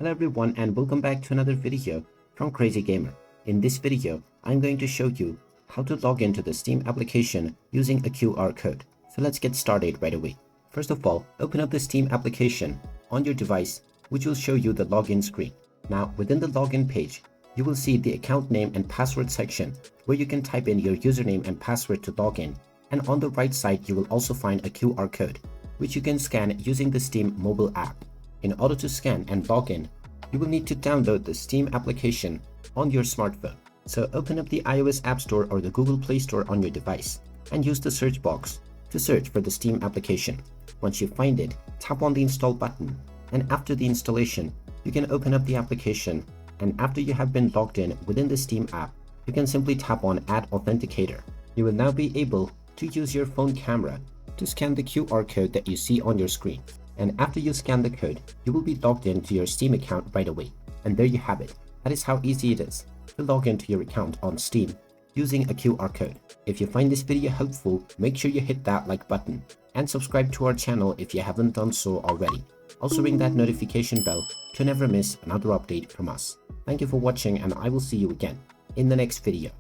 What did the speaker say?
Hello everyone and welcome back to another video from Crazy Gamer. In this video, I'm going to show you how to log into the Steam application using a QR code. So let's get started right away. First of all, open up the Steam application on your device, which will show you the login screen. Now, within the login page, you will see the account name and password section where you can type in your username and password to log in. And on the right side, you will also find a QR code, which you can scan using the Steam mobile app. In order to scan and log in, you will need to download the Steam application on your smartphone. So open up the iOS App Store or the Google Play Store on your device and use the search box to search for the Steam application. Once you find it, tap on the install button, and after the installation, you can open up the application, and after you have been logged in within the Steam app, you can simply tap on Add Authenticator. You will now be able to use your phone camera to scan the QR code that you see on your screen. And after you scan the code, you will be logged into your Steam account right away. And there you have it. That is how easy it is to log into your account on Steam using a QR code. If you find this video helpful, make sure you hit that like button and subscribe to our channel if you haven't done so already. Also ring that notification bell to never miss another update from us. Thank you for watching, and I will see you again in the next video.